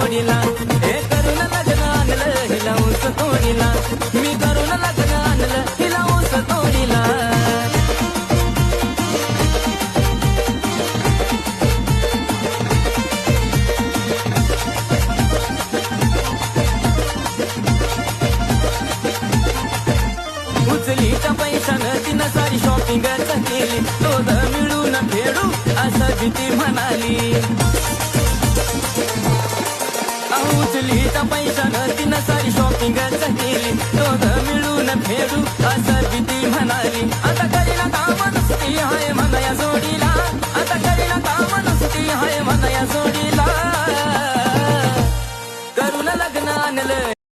तोडीला हे करून लग्न आणलं हिला ऊस तोडीला मी करून लग्न आणलं हिला ऊस तोडीला उचलीच्या पैशानं तिनं सारी शॉपिंगच केली दोघं मिळून फेडू असं भीती म्हणाली उचलीच्या पैशानं तिनं सारी शॉपिंगच केली दोघं मिळून फेडू असं भीती